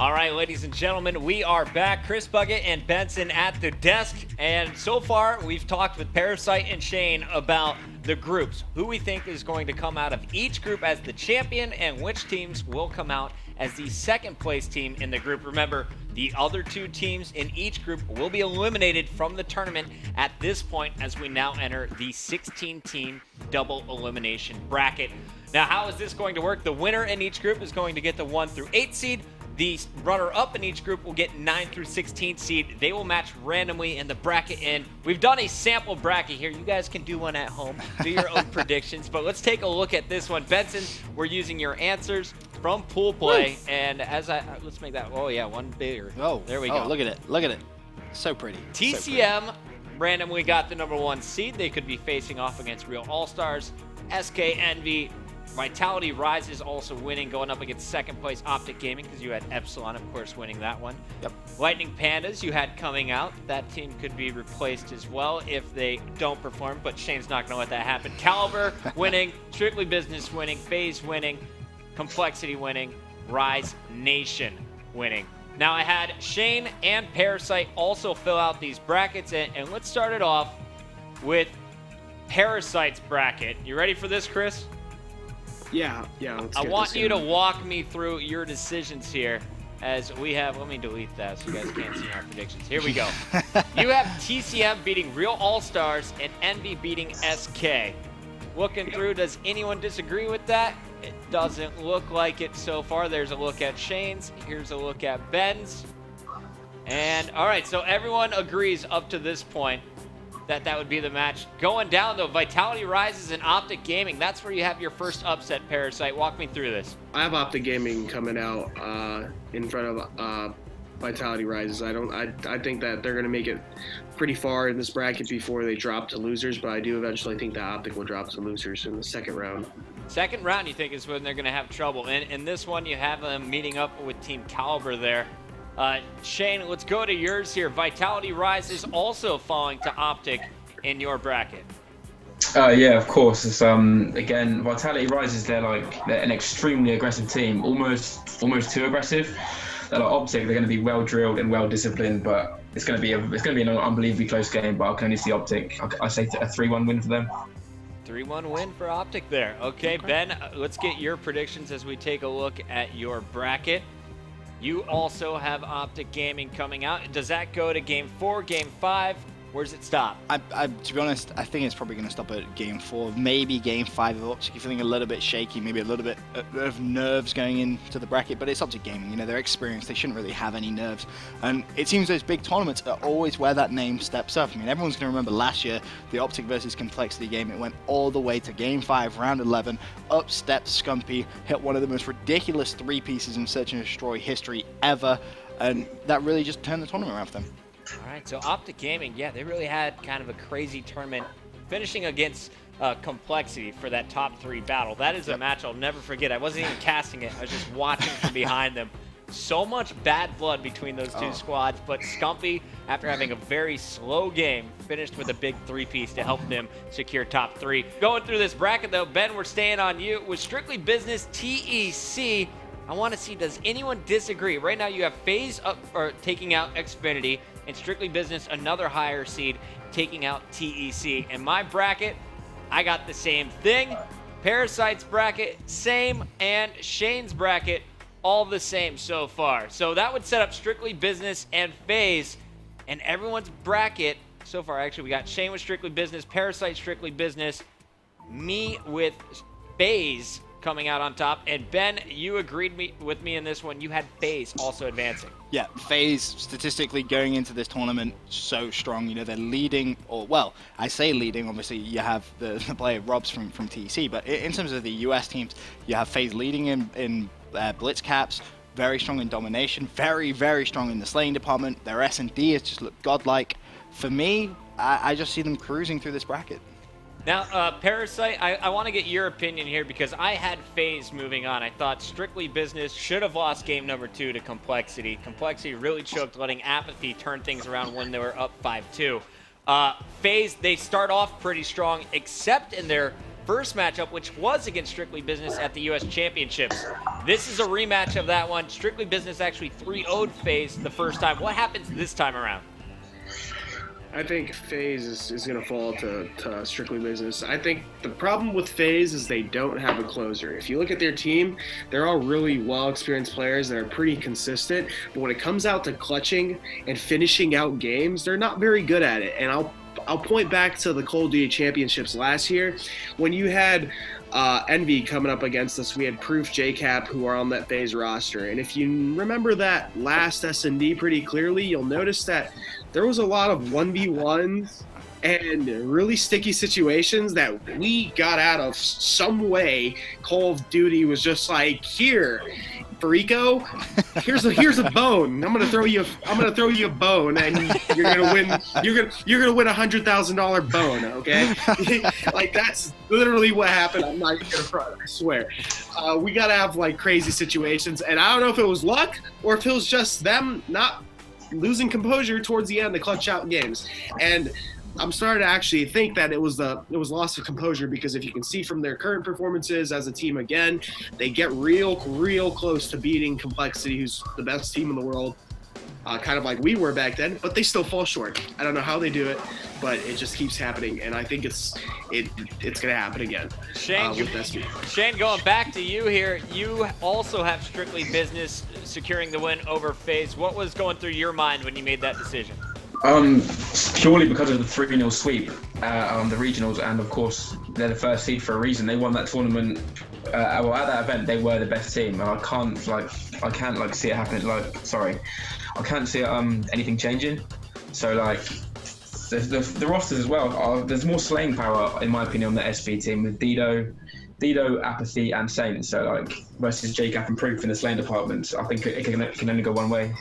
All right, ladies and gentlemen, we are back. Chris, Puckett, and Benson at the desk. And so far, we've talked with Parasite and Shane about the groups, who we think is going to come out of each group as the champion, and which teams will come out as the second place team in the group. Remember, the other two teams in each group will be eliminated from the tournament at this point as we now enter the 16-team double elimination bracket. Now, how is this going to work? The winner in each group is going to get the 1 through 8 seed. The runner-up in each group will get 9 through 16 seed. They will match randomly in the bracket, and we've done a sample bracket here. You guys can do one at home, do your own predictions, but let's take a look at this one. Benson, we're using your answers from pool play, and as let's make that, oh yeah, one bigger. Oh, there we go. Look at it, look at it. So pretty. TCM randomly got the number 1 seed. They could be facing off against Real All-Stars. SK Envy, Vitality Rises also winning, going up against second place Optic Gaming, because you had Epsilon, of course, winning that one. Yep. Lightning Pandas, you had coming out. That team could be replaced as well if they don't perform, but Shane's not going to let that happen. Caliber winning, Strictly Business winning, FaZe winning, Complexity winning, Rise Nation winning. Now, I had Shane and Parasite also fill out these brackets, and let's start it off with Parasite's bracket. You ready for this, Chris? Yeah. I want you to walk me through your decisions here, as we have, let me delete that so you guys can't see our predictions. Here we go. You have TCM beating Real All-Stars and Envy beating SK. Looking through, does anyone disagree with that? It doesn't look like it so far. There's a look at Shane's. Here's a look at Ben's. And all right, so everyone agrees up to this point that would be the match. Going down, though, Vitality Rises and Optic Gaming. That's where you have your first upset, Parasite. Walk me through this. I have Optic Gaming coming out in front of Vitality Rises. I think that they're going to make it pretty far in this bracket before they drop to losers, but I do eventually think that Optic will drop to losers in the second round. Second round, you think, is when they're going to have trouble. And in this one, you have them meeting up with Team Caliber there. Shane, let's go to yours here. Vitality Rises also falling to Optic in your bracket. Yeah, of course. It's again, Vitality Rises. They're an extremely aggressive team, almost too aggressive. They're like Optic. They're going to be well drilled and well disciplined, but it's going to be an unbelievably close game. But I can only see Optic. I say a 3-1 win for them. 3-1 win for Optic there. Okay, Ben, let's get your predictions as we take a look at your bracket. You also have Optic Gaming coming out. Does that go to Game 4, Game 5? Where does it stop? To be honest, I think it's probably going to stop at Game 4, maybe Game 5 of Optic. You're feeling a little bit shaky, maybe a little bit of nerves going into the bracket, but it's Optic Gaming. You know, they're experienced. They shouldn't really have any nerves. And it seems those big tournaments are always where that name steps up. I mean, everyone's going to remember last year, the Optic versus Complexity game. It went all the way to Game 5, Round 11. Up stepped Scumpy, hit one of the most ridiculous 3 pieces in Search and Destroy history ever. And that really just turned the tournament around for them. All right, so Optic Gaming, yeah, they really had kind of a crazy tournament, finishing against Complexity for that top 3 battle. That is a match I'll never forget. I wasn't even casting it. I was just watching from behind them. So much bad blood between those two squads, but Scumpy, after having a very slow game, finished with a big 3-piece to help them secure top 3. Going through this bracket, though, Ben, we're staying on you. With Strictly Business TEC, I want to see, does anyone disagree? Right now you have FaZe taking out Xfinity, and Strictly Business, another higher seed, taking out TEC. In my bracket, I got the same thing. Parasite's bracket, same, and Shane's bracket, all the same so far. So that would set up Strictly Business and FaZe, and everyone's bracket so far. Actually, we got Shane with Strictly Business, Parasite Strictly Business, me with FaZe coming out on top, and Ben, you agreed with me in this one. You had FaZe also advancing. Yeah, FaZe statistically going into this tournament so strong. You know, they're leading, or well, I say leading. Obviously, you have the player Robs from TEC, but in terms of the US teams, you have FaZe leading in blitz caps, very strong in domination, very, very strong in the slaying department. Their S&D has just looked godlike. For me, I just see them cruising through this bracket. Now, Parasite, I want to get your opinion here because I had FaZe moving on. I thought Strictly Business should have lost game number 2 to Complexity. Complexity really choked, letting Apathy turn things around when they were up 5-2. FaZe, they start off pretty strong, except in their first matchup, which was against Strictly Business at the U.S. Championships. This is a rematch of that one. Strictly Business actually 3-0'd FaZe the first time. What happens this time around? I think FaZe is going to fall to Strictly Business. I think the problem with FaZe is they don't have a closer. If you look at their team, they're all really well-experienced players that are pretty consistent. But when it comes out to clutching and finishing out games, they're not very good at it. And I'll point back to the CoD Championships last year when you had Envy coming up against us. We had Proof, JCap, who are on that FaZe roster. And if you remember that last S&D pretty clearly, you'll notice that there was a lot of 1v1s and really sticky situations that we got out of some way. Call of Duty was just like, here, Farico, here's a bone. I'm gonna throw you a bone, and you're gonna win. You're gonna win $100,000 bone. Okay, like that's literally what happened. I'm not even gonna front. I swear. We gotta have like crazy situations, and I don't know if it was luck or if it was just them not losing composure towards the end to clutch out games. And I'm starting to actually think that it was loss of composure, because if you can see from their current performances as a team, again, they get real close to beating Complexity, who's the best team in the world, kind of like we were back then, but they still fall short. I don't know how they do it, but it just keeps happening, and I think it's gonna happen again. Shane, Shane, going back to you here, you also have Strictly Business securing the win over FaZe. What was going through your mind when you made that decision? Purely because of the 3-0 sweep on the regionals, and of course they're the first seed for a reason. They won that tournament. Well, at that event they were the best team, and I can't see it happening. I can't see anything changing. So like the rosters as well. There's more slaying power in my opinion on the SV team with Dido, Apathy, and Saint. So like versus JCap and Proof in the slaying department. I think it can only go one way.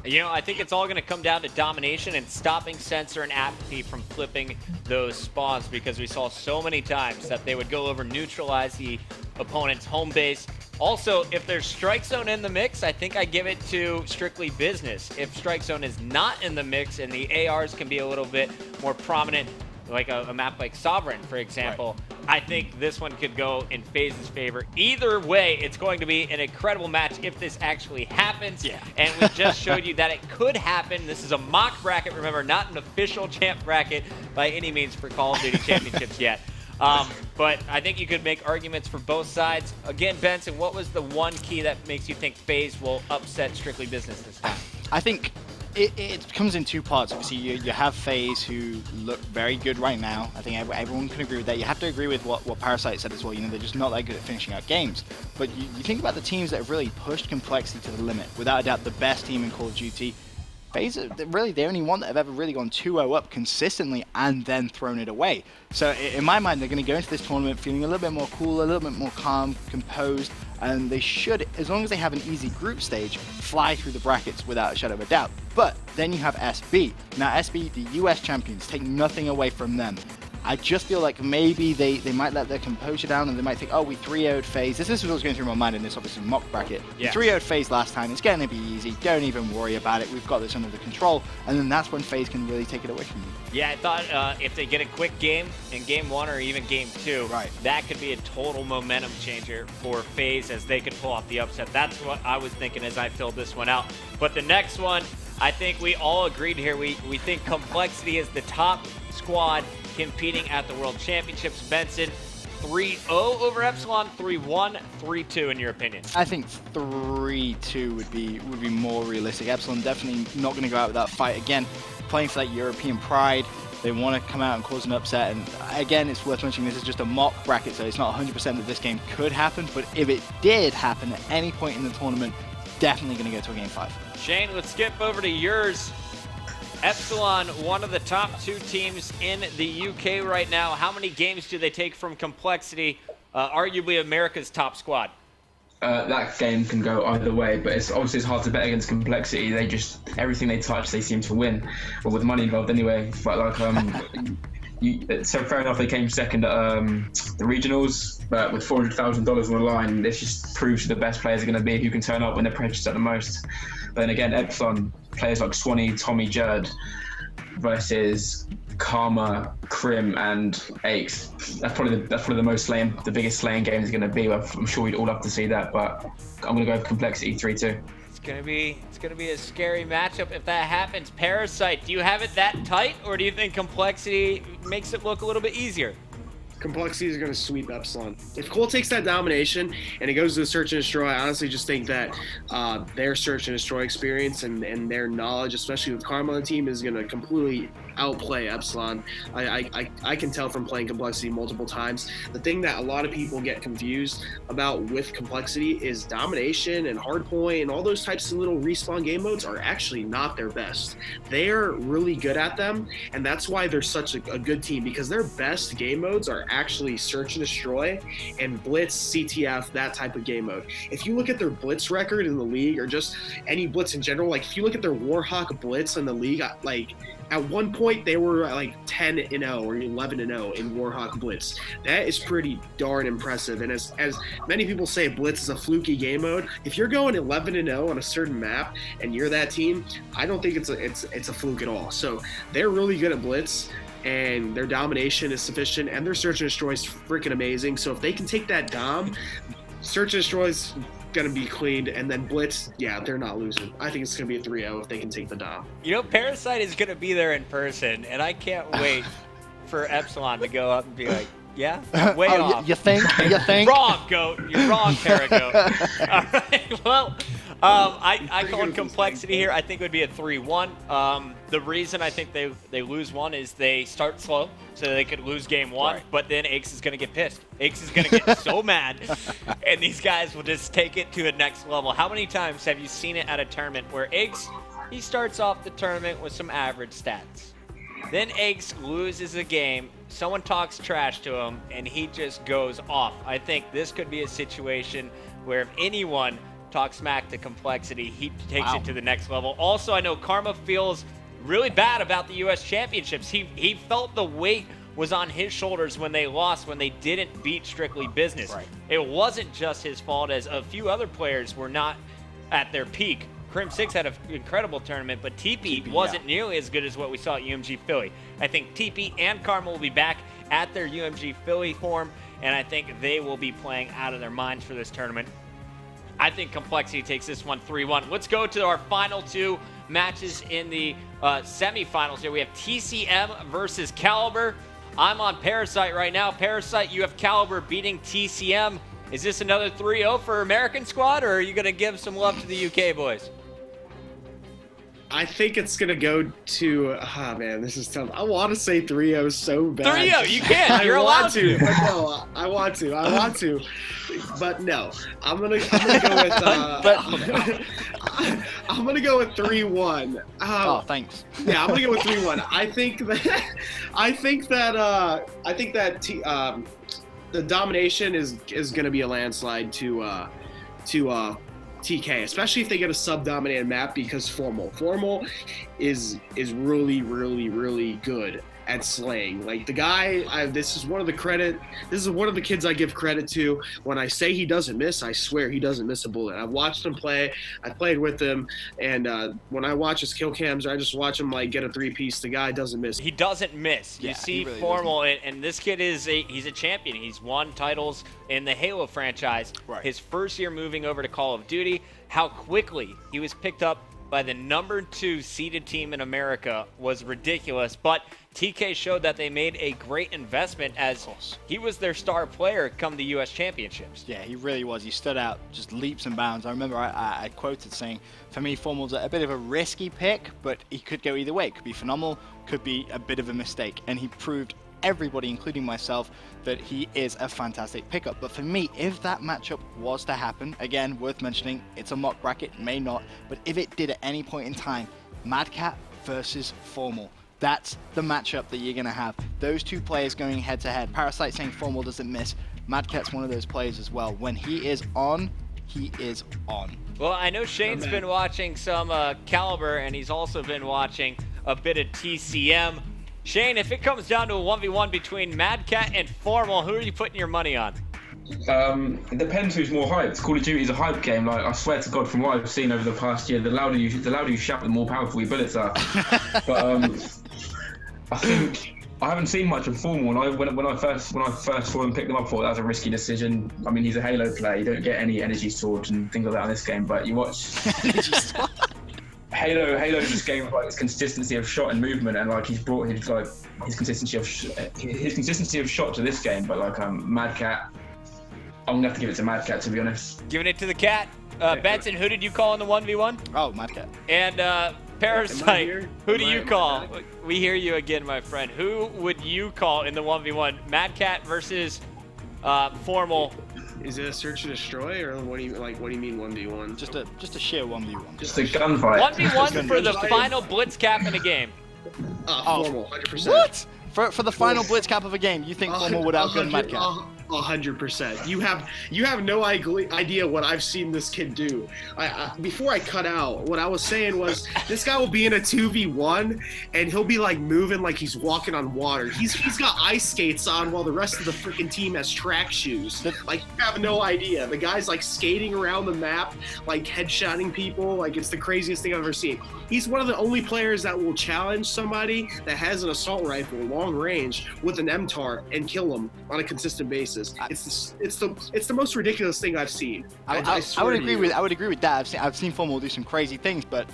You know, I think it's all going to come down to domination and stopping Sensor and Apathy from flipping those spawns, because we saw so many times that they would go over, neutralize the opponent's home base. Also, if there's Strike Zone in the mix, I think I give it to Strictly Business. If Strike Zone is not in the mix and the ARs can be a little bit more prominent, like a map like Sovereign, for example, right, I think this one could go in FaZe's favor. Either way, it's going to be an incredible match if this actually happens. Yeah. And we just showed you that it could happen. This is a mock bracket, remember, not an official champ bracket by any means for Call of Duty Championships yet. But I think you could make arguments for both sides. Again, Benson, what was the one key that makes you think FaZe will upset Strictly Business this time? I think it comes in two parts. Obviously, you have FaZe, who look very good right now. I think everyone can agree with that. You have to agree with what Parasite said as well. You know, they're just not that good at finishing out games. But you think about the teams that have really pushed Complexity to the limit. Without a doubt, the best team in Call of Duty. FaZe are really the only one that have ever really gone 2-0 up consistently and then thrown it away. So in my mind, they're going to go into this tournament feeling a little bit more cool, a little bit more calm, composed, and they should, as long as they have an easy group stage, fly through the brackets without a shadow of a doubt. But then you have SB. Now SB, the US champions, take nothing away from them. I just feel like maybe they might let their composure down, and they might think, oh, we 3-0'd FaZe. This is what was going through my mind in this obviously mock bracket. Yeah. 3-0'd FaZe last time, it's going to be easy, don't even worry about it, we've got this under the control, and then that's when FaZe can really take it away from you. Yeah, I thought if they get a quick game in game 1 or even game 2, right, that could be a total momentum changer for FaZe, as they could pull off the upset. That's what I was thinking as I filled this one out. But the next one, I think we all agreed here, we think Complexity is the top squad competing at the World Championships. Benson, 3-0 over Epsilon, 3-1, 3-2 in your opinion? I think 3-2 would be more realistic. Epsilon definitely not going to go out with that fight again. Playing for that European pride, they want to come out and cause an upset. And again, it's worth mentioning this is just a mock bracket, so it's not 100% that this game could happen. But if it did happen at any point in the tournament, definitely going to go to a game 5. Shane, let's skip over to yours. Epsilon, one of the top 2 teams in the UK right now. How many games do they take from Complexity, arguably America's top squad? That game can go either way, but it's hard to bet against Complexity. They just, everything they touch, they seem to win. Well, with money involved anyway. But like, so fair enough, they came second at the regionals, but with $400,000 on the line, this just proves who the best players are going to be, who can turn up when they're pressured at the most. But then again, Epsilon, players like Swanee, Tommy, Jerd versus Karma, Crim, and Aches. That's probably the biggest slaying game is going to be. I'm sure we'd all love to see that, but I'm going to go with Complexity 3-2. It's gonna be a scary matchup if that happens. Parasite, do you have it that tight, or do you think Complexity makes it look a little bit easier? Complexity is going to sweep Epsilon. If Cole takes that domination and it goes to the search and destroy, I honestly just think that their search and destroy experience and their knowledge, especially with Karma on the team, is going to completely outplay Epsilon. I can tell from playing Complexity multiple times. The thing that a lot of people get confused about with Complexity is domination and hardpoint and all those types of little respawn game modes are actually not their best. They're really good at them, and that's why they're such a good team, because their best game modes are actually search and destroy and blitz, CTF, that type of game mode. If you look at their blitz record in the league, or just any blitz in general, like if you look at their Warhawk blitz in the league, like at one point they were like 10-0 or 11-0 in Warhawk blitz. That is pretty darn impressive. And as many people say, blitz is a fluky game mode. If you're going 11-0 on a certain map and you're that team, I don't think it's a fluke at all. So they're really good at blitz, and their domination is sufficient, and their search and destroy is freaking amazing. So if they can take that dom, search and destroy is going to be cleaned, and then blitz, yeah, they're not losing. I think it's going to be a 3-0 if they can take the dom. You know, Parasite is going to be there in person, and I can't wait for Epsilon to go up and be like, yeah, way off. You think? You think? Wrong, Goat. You're wrong, Paragoat. All right, well, I called Complexity here. I think it would be a 3-1. The reason I think they lose one is they start slow, so they could lose game one, but then Aches is going to get pissed. Aches is going to get so mad, and these guys will just take it to a next level. How many times have you seen it at a tournament where Aches, he starts off the tournament with some average stats. Then Aches loses a game, someone talks trash to him, and he just goes off. I think this could be a situation where if anyone talks smack to Complexity, he takes it to the next level. Also, I know Karma feels really bad about the U.S. Championships. He felt the weight was on his shoulders when they lost, when they didn't beat Strictly Business. Right. It wasn't just his fault, as a few other players were not at their peak. Crim 6 had an incredible tournament, but TP wasn't nearly as good as what we saw at UMG Philly. I think TP and Karma will be back at their UMG Philly form, and I think they will be playing out of their minds for this tournament. I think Complexity takes this one 3-1. Let's go to our final two matches in the semifinals here. We have TCM versus Caliber. I'm on Parasite right now. Parasite, you have Caliber beating TCM. Is this another 3-0 for American squad, or are you going to give some love to the UK boys? I think it's going to go to, man, this is tough. I want to say 3-0 so bad. 3-0, you can. You're allowed to. But no, I want to. But no, I'm gonna go with I'm gonna go with 3-1. Oh, thanks. Yeah, I'm gonna go with 3-1. I think that the domination is gonna be a landslide to TK, especially if they get a sub-dominated map, because Formal is really, really, really good at slaying. Like the guy, this is one of the kids I give credit to. When I say he doesn't miss, I swear he doesn't miss a bullet. I've watched him play, I played with him, and when I watch his kill cams, or I just watch him like get a 3-piece, the guy doesn't miss. He doesn't miss. You see really Formal, and this kid he's a champion. He's won titles in the Halo franchise. Right. His first year moving over to Call of Duty, how quickly he was picked up by the number 2 seeded team in America was ridiculous. But TK showed that they made a great investment, as he was their star player come the U.S. Championships. Yeah, he really was. He stood out just leaps and bounds. I remember I quoted saying, for me, Formal's a bit of a risky pick, but he could go either way. It could be phenomenal, could be a bit of a mistake. And he proved everybody, including myself, that he is a fantastic pickup. But for me, if that matchup was to happen, again, worth mentioning, it's a mock bracket, may not, but if it did at any point in time, MadCat versus Formal, that's the matchup that you're going to have. Those two players going head to head. Parasite saying Formal doesn't miss. MadCat's one of those players as well. When he is on, he is on. Well, I know Shane's been watching some Caliber, and he's also been watching a bit of TCM. Shane, if it comes down to a 1v1 between MadCat and Formal, who are you putting your money on? It depends who's more hyped. Call of Duty is a hype game. Like, I swear to God, from what I've seen over the past year, the louder you shout, the more powerful your bullets are. But I think I haven't seen much of Formal. And when I first saw him pick them up, I thought that was a risky decision. I mean, he's a Halo player. You don't get any energy swords and things like that in this game. But you watch Halo just games like his consistency of shot and movement, and like he's brought his consistency of shot to this game. But like MadCat, I'm gonna have to give it to MadCat, to be honest. Giving it to the cat. Benson, who did you call in the 1v1? Oh, MadCat. And Parasite, who do you call? Am I back? We hear you again, my friend. Who would you call in the 1v1? MadCat versus Formal. Is it a search and destroy, or what do you mean 1v1? Just a sheer 1v1. Just a gunfight. 1v1 for the final blitz cap in a game. Formal, 100%. What? For the final blitz cap of a game, you think Formal would outgun MadCat? 100%. You have no idea what I've seen this kid do. Before I cut out, what I was saying was this guy will be in a 2v1 and he'll be like moving like he's walking on water. He's got ice skates on while the rest of the freaking team has track shoes. Like, you have no idea. The guy's like skating around the map, like headshotting people. Like, it's the craziest thing I've ever seen. He's one of the only players that will challenge somebody that has an assault rifle long range with an MTAR and kill them on a consistent basis. It's the most ridiculous thing I've seen. I would agree with that. I've seen Formal do some crazy things, but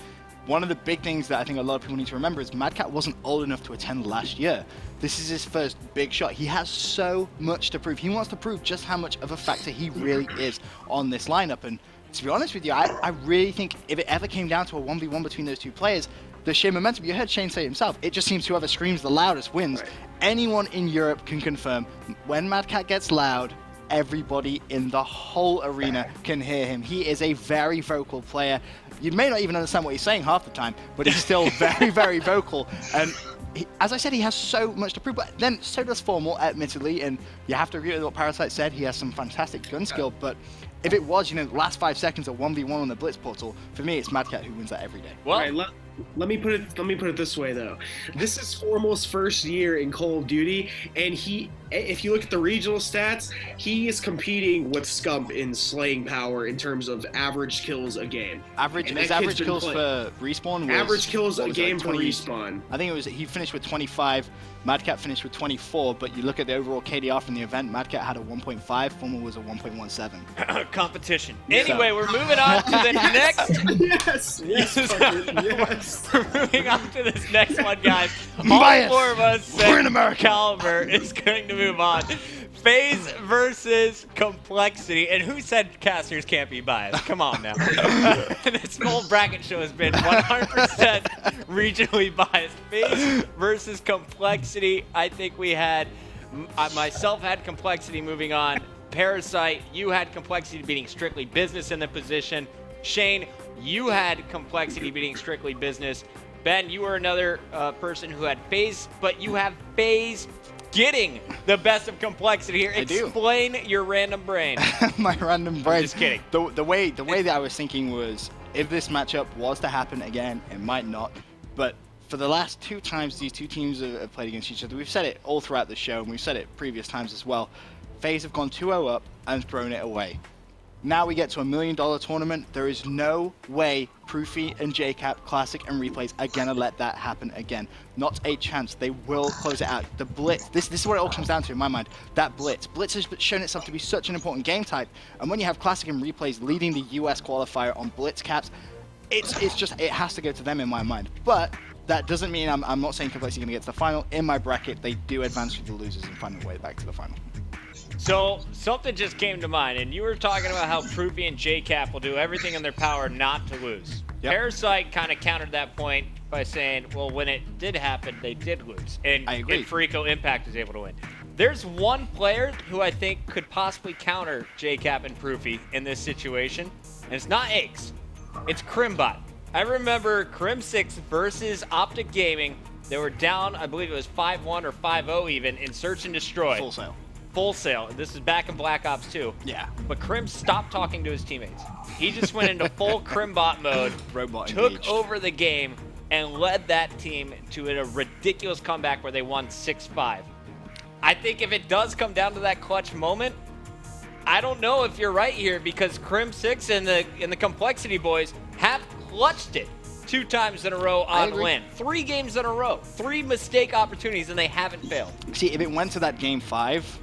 one of the big things that I think a lot of people need to remember is MadCat wasn't old enough to attend last year. This is his first big shot. He has so much to prove. He wants to prove just how much of a factor he really is on this lineup. And to be honest with you, I really think if it ever came down to a 1v1 between those two players, the sheer momentum, you heard Shane say himself, it just seems whoever screams the loudest wins. Right. Anyone in Europe can confirm when MadCat gets loud, everybody in the whole arena can hear him. He is a very vocal player. You may not even understand what he's saying half the time, but he's still very, very vocal. And as I said, he has so much to prove, but then so does Formal, admittedly, and you have to agree with what Parasite said. He has some fantastic gun skill, but if it was, the last 5 seconds of 1v1 on the Blitz portal, for me, it's MadCat who wins that every day. Well, All right, let me put it this way though. This is Formal's first year in Call of Duty, and if you look at the regional stats, he is competing with Scump in slaying power in terms of average kills a game. Average kills for respawn was, average kills a game like for respawn. I think he finished with 25, MadCat finished with 24, but you look at the overall KDR from the event, MadCat had a 1.5, Formal was a 1.17. competition. Anyway, we're moving on to the next. Yes. We're moving on to this next one, guys. All Bias. 4 of us We're in said America. Caliber is going to move on. FaZe versus Complexity. And who said casters can't be biased? Come on now. This whole bracket show has been 100% regionally biased. FaZe versus Complexity. I think we had, myself had Complexity moving on. Parasite, you had Complexity beating Strictly Business in the position. Shane, you had Complexity beating Strictly Business. Ben, you were another person who had FaZe, but you have FaZe getting the best of Complexity here. I do. Explain your random brain. My random brain. Just kidding. The way that I was thinking was, if this matchup was to happen again, it might not, but for the last 2 times these 2 teams have played against each other, we've said it all throughout the show, and we've said it previous times as well, FaZe have gone 2-0 up and thrown it away. Now we get to $1 million tournament. There is no way Proofy and JCap, Classic and Replays are gonna let that happen again. Not a chance. They will close it out. The Blitz, this is what it all comes down to in my mind. That Blitz has shown itself to be such an important game type, and when you have Classic and Replays leading the US qualifier on Blitz caps, it has to go to them in my mind. But that doesn't mean I'm not saying Complexity are gonna get to the final. In my bracket, they do advance through the losers and find their way back to the final. So something just came to mind, and you were talking about how Proofy and JCap will do everything in their power not to lose. Yep. Parasite kind of countered that point by saying, well, when it did happen, they did lose. And I agree. Frico Impact is able to win. There's one player who I think could possibly counter JCap and Proofy in this situation, and it's not Eggs. It's Crimbot. I remember Crim6 versus Optic Gaming. They were down, I believe it was 5-1 or 5-0 even, in Search and Destroy. Full sale. Full sale. This is back in Black Ops 2. Yeah. But Crim stopped talking to his teammates. He just went into full Crimbot mode, Robot took engaged. over the game, and led that team to a ridiculous comeback where they won 6-5. I think if it does come down to that clutch moment, I don't know if you're right here, because Crim6 and the Complexity boys have clutched it 2 times in a row on win. 3 games in a row. 3 mistake opportunities, and they haven't failed. See, if it went to that game 5,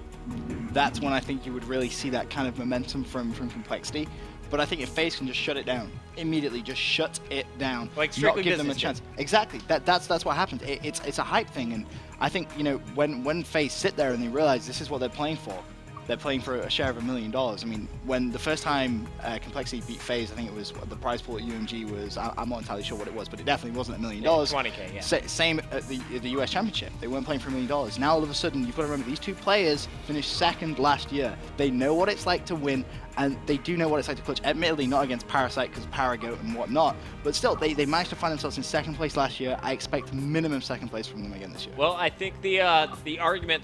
that's when I think you would really see that kind of momentum from Complexity. But I think if FaZe can just shut it down immediately, just shut it down, like not give Strictly them a Business chance. Exactly. That's what happened. It's a hype thing, and I think, you know, when FaZe sit there and they realize this is what they're playing for. They're playing for a share of $1 million. I mean, when the first time Complexity beat FaZe, I think it was the prize pool at UMG was, I'm not entirely sure what it was, but it definitely wasn't $1 million. Yeah, 20K, yeah. Same at the US Championship. They weren't playing for $1 million. Now all of a sudden, you've got to remember, these 2 players finished 2nd last year. They know what it's like to win, and they do know what it's like to clutch. Admittedly, not against Parasite because Paragoat and whatnot, but still, they managed to find themselves in 2nd place last year. I expect minimum 2nd place from them again this year. Well, I think the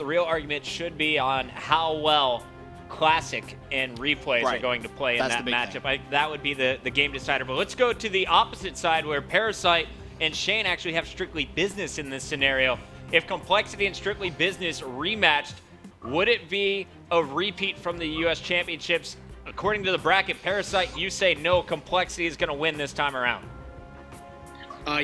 real argument should be on how well Classic and Replays are going to play in that matchup. That would be the game decider. But let's go to the opposite side where Parasite and Shane actually have Strictly Business in this scenario. If Complexity and Strictly Business rematched, would it be a repeat from the US Championships? According to the bracket, Parasite, you say no, Complexity is going to win this time around.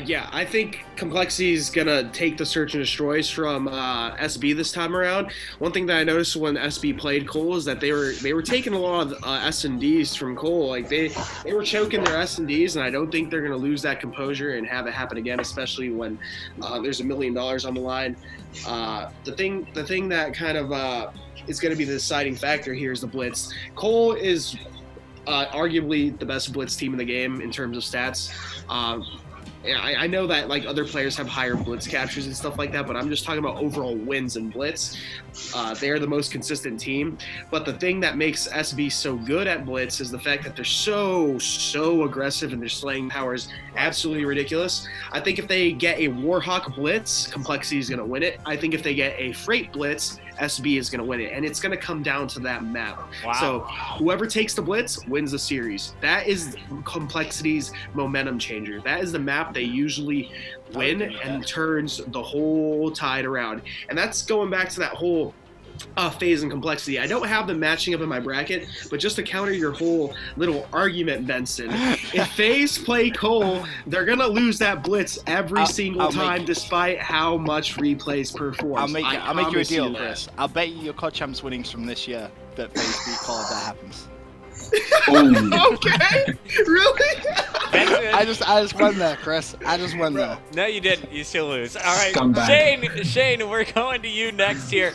Yeah, I think Complexity is going to take the Search and Destroys from SB this time around. One thing that I noticed when SB played Cole is that they were taking a lot of S&Ds from Cole. Like they were choking their S&Ds, and I don't think they're going to lose that composure and have it happen again, especially when there's $1 million on the line. The thing that kind of is going to be the deciding factor here is the Blitz. Cole is arguably the best Blitz team in the game in terms of stats. I know that like other players have higher blitz captures and stuff like that, but I'm just talking about overall wins in blitz. They are the most consistent team. But the thing that makes SB so good at blitz is the fact that they're so aggressive and their slaying power is absolutely ridiculous. I think if they get a Warhawk blitz, Complexity is going to win it. I think if they get a Freight blitz, SB is going to win it, and it's going to come down to that map. Wow. So whoever takes the blitz wins the series. That is Complexity's momentum changer. That is the map they usually win and turns the whole tide around. And that's going back to that whole FaZe and Complexity. I don't have them matching up in my bracket, but just to counter your whole little argument, Benson, if FaZe play Cole, they're going to lose that blitz every single time, despite how much Replays performs. I'll make you a deal, Chris. I'll bet you your CoD champs winnings from this year that FaZe beat Cole if that happens. Okay, really? I just won there, Chris. I just won there. No, you didn't. You still lose. All right, Shane, we're going to you next here.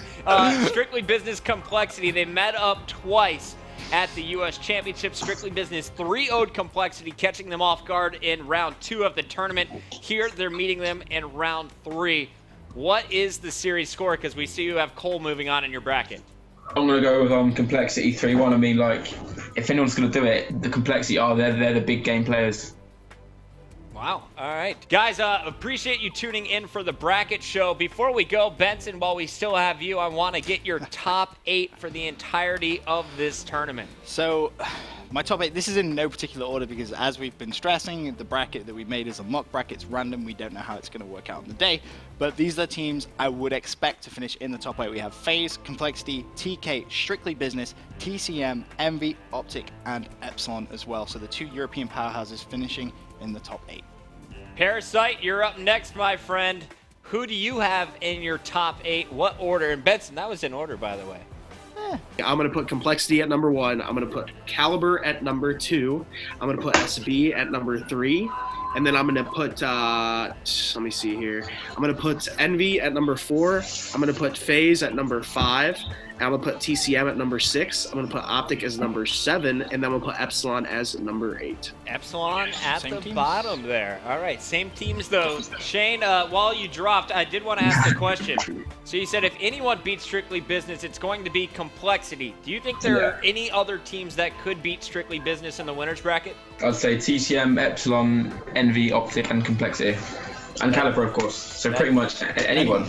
Strictly Business Complexity. They met up twice at the U.S. Championship. Strictly Business 3-0'd Complexity, catching them off guard in round 2 of the tournament. Here, they're meeting them in round 3. What is the series score? Because we see you have Cole moving on in your bracket. I'm going to go with Complexity 3-1. I mean, like, if anyone's going to do it, the Complexity they're the big game players. Wow. All right. Guys, appreciate you tuning in for the bracket show. Before we go, Benson, while we still have you, I want to get your top 8 for the entirety of this tournament. So, my top 8, this is in no particular order because as we've been stressing, the bracket that we made is a mock bracket. It's random. We don't know how it's going to work out on the day. But these are the teams I would expect to finish in the top 8. We have FaZe, Complexity, TK, Strictly Business, TCM, Envy, Optic, and Epsilon as well. So the 2 European powerhouses finishing in the top 8. Parasite, you're up next, my friend. Who do you have in your top 8? What order? And Benson, that was in order, by the way. I'm going to put Complexity at number 1. I'm going to put Caliber at number 2. I'm going to put SB at number 3. And then I'm going to put, let me see here. I'm going to put Envy at number 4. I'm going to put FaZe at number 5. And I'm going to put TCM at number 6. I'm going to put Optic as number 7. And then I'm going to put Epsilon as number 8. Epsilon at the bottom there. All right, same teams though. Shane, while you dropped, I did want to ask a question. So you said if anyone beats Strictly Business, it's going to be Complexity. Do you think there are any other teams that could beat Strictly Business in the winners bracket? I'd say TCM, Epsilon, Envy, Optic, and Complexity. And Caliber, of course. So pretty much anyone.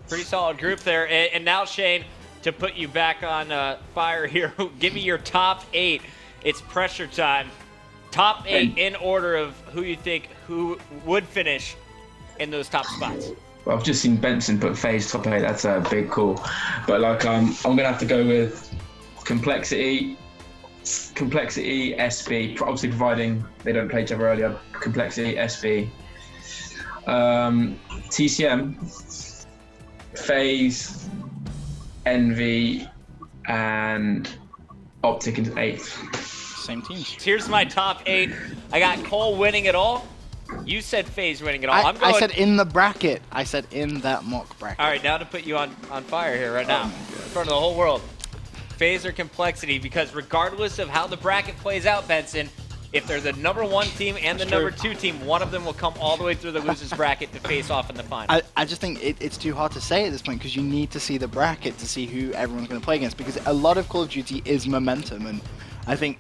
Pretty solid group there. And now, Shane, to put you back on fire here, give me your top 8. It's pressure time. Top 8 in order of who you think who would finish in those top spots. Well, I've just seen Benson put FaZe top 8. That's a big call. But like, I'm gonna have to go with Complexity, Complexity, SB, obviously providing they don't play each other earlier. Complexity, SB. TCM, FaZe, Envy, and Optic in 8th. Same teams. Here's my top 8. I got Cole winning it all. You said FaZe winning it all. I said in the bracket. I said in that mock bracket. All right, now to put you on fire here right now, in front of the whole world. FaZe or Complexity, because regardless of how the bracket plays out, Benson, if they're the #1 team and the #2 team, one of them will come all the way through the losers bracket to face off in the final. I just think it's too hard to say at this point because you need to see the bracket to see who everyone's going to play against, because a lot of Call of Duty is momentum, and I think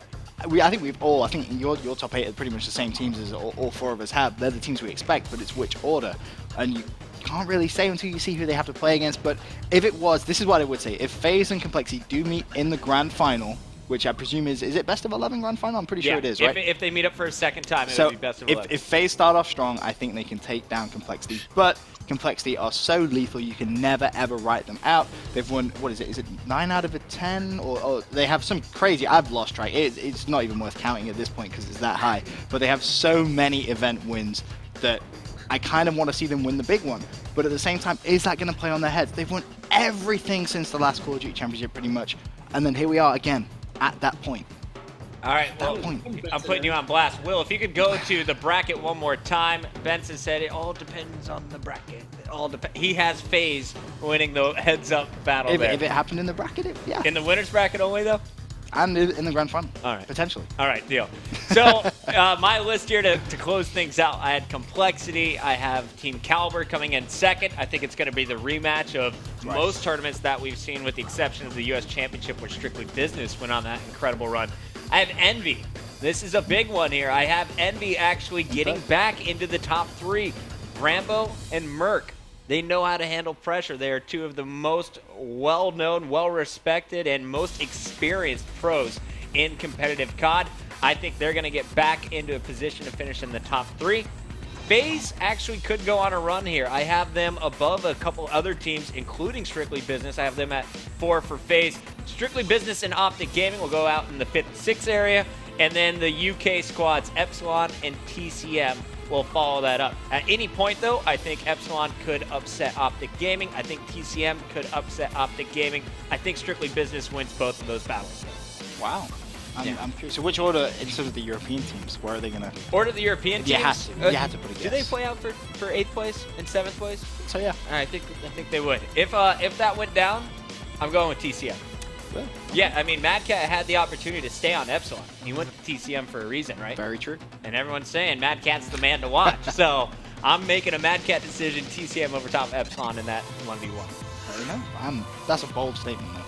your top 8 are pretty much the same teams as all 4 of us have. They're the teams we expect, but it's which order, and you can't really say until you see who they have to play against. But if it was, this is what I would say: if FaZe and Complexity do meet in the grand final, which I presume is it best of 11 grand final? I'm pretty sure it is, right? If they meet up for a second time, it would be best of 11. If FaZe start off strong, I think they can take down Complexity. But Complexity are so lethal, you can never ever write them out. They've won, what is it? Is it 9 out of 10? Or they have some crazy, I've lost track. It's not even worth counting at this point because it's that high. But they have so many event wins that I kind of want to see them win the big one. But at the same time, is that going to play on their heads? They've won everything since the last Call of Duty Championship pretty much. And then here we are again. At that point. All right, well, I'm putting you on blast. Will, if you could go to the bracket one more time. Benson said it all depends on the bracket. It all he has FaZe winning the heads-up battle If there. it happened in the bracket, yeah. In the winners bracket only, though? And in the grand final, all right, potentially. All right, deal. So my list here to close things out, I had Complexity. I have Team Caliber coming in second. I think it's going to be the rematch of most tournaments that we've seen, with the exception of the U.S. Championship, where Strictly Business went on that incredible run. I have Envy. This is a big one here. I have Envy actually getting back into the top 3. Rambo and Merc. They know how to handle pressure. They are 2 of the most well-known, well-respected, and most experienced pros in competitive CoD. I think they're going to get back into a position to finish in the top 3. FaZe actually could go on a run here. I have them above a couple other teams, including Strictly Business. I have them at 4 for FaZe. Strictly Business and Optic Gaming will go out in the 5th and 6th area. And then the UK squads, Epsilon and TCM, will follow that up. At any point, though, I think Epsilon could upset Optic Gaming. I think TCM could upset Optic Gaming. I think Strictly Business wins both of those battles. Wow. I'm curious. So which order, instead of the European teams, where are they going to... Order the European teams? You have to put a guess. Do they play out for 8th place and 7th place? So yeah. I think they would. If that went down, I'm going with TCM. Well, yeah, I mean, MadCat had the opportunity to stay on Epsilon. He went to TCM for a reason, right? Very true. And everyone's saying MadCat's the man to watch. So I'm making a MadCat decision, TCM over top Epsilon in that 1v1. Fair enough. That's a bold statement, though.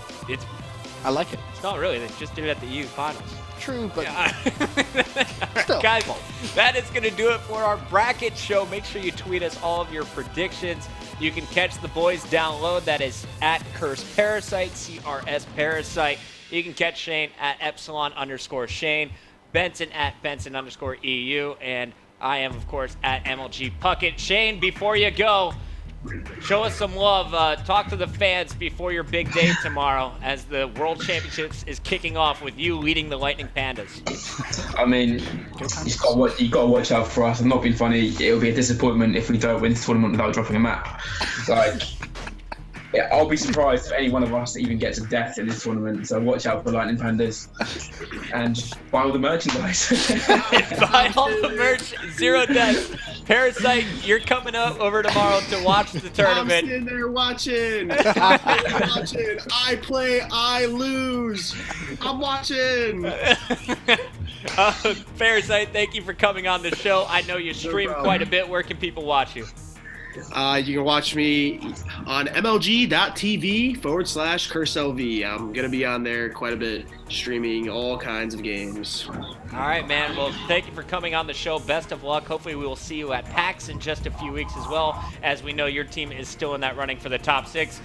I like it. It's not really. They just did it at the EU finals. True, but still. Guys, that is going to do it for our bracket show. Make sure you tweet us all of your predictions. You can catch the boys down low. That is at Curse Parasite, CRS Parasite. You can catch Shane at Epsilon_Shane, Benson at Benson_EU, and I am, of course, at MLG Puckett. Shane, before you go, show us some love. Talk to the fans before your big day tomorrow, as the World Championships is kicking off with you leading the Lightning Pandas. I mean, you got to watch out for us. I'm not being funny. It'll be a disappointment if we don't win this tournament without dropping a map. Like, yeah, I'll be surprised if any one of us even gets a death in this tournament. So watch out for Lightning Pandas and buy all the merchandise. Buy all the merch. 0 deaths. Parasite, you're coming up over tomorrow to watch the tournament. I'm sitting there watching. I play, I lose. I'm watching. Parasite, thank you for coming on the show. I know you stream quite a bit. Where can people watch you? You can watch me on mlg.tv/CurseLV. I'm going to be on there quite a bit, streaming all kinds of games. All right, man. Well, thank you for coming on the show. Best of luck. Hopefully we will see you at PAX in just a few weeks, as well as we know your team is still in that running for the top 6.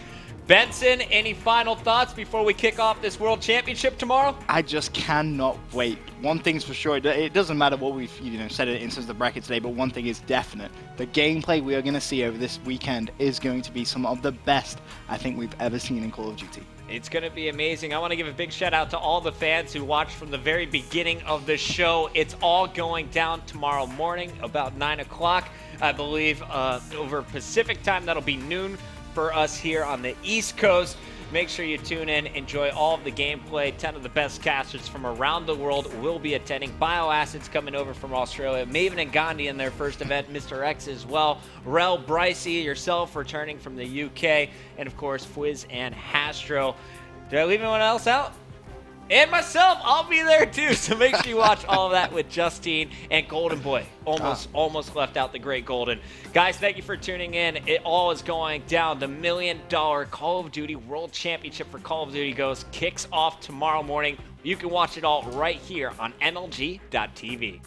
Benson, any final thoughts before we kick off this World Championship tomorrow? I just cannot wait. One thing's for sure, it doesn't matter what we've said it in terms of the bracket today, but one thing is definite. The gameplay we are going to see over this weekend is going to be some of the best I think we've ever seen in Call of Duty. It's going to be amazing. I want to give a big shout out to all the fans who watched from the very beginning of the show. It's all going down tomorrow morning about 9 o'clock. I believe over Pacific time, that'll be noon for us here on the East Coast. Make sure you tune in, enjoy all of the gameplay. 10 of the best casters from around the world will be attending. Bioacid's coming over from Australia. Maven and Gandhi in their first event. Mr. X as well. Rel, Brycey, yourself returning from the UK. And of course, Fwiz and Hastro. Did I leave anyone else out? And myself, I'll be there too. So make sure you watch all of that with Justine and Golden Boy. Almost left out the great Golden. Guys, thank you for tuning in. It all is going down. The $1 million Call of Duty World Championship for Call of Duty Ghosts kicks off tomorrow morning. You can watch it all right here on MLG.tv.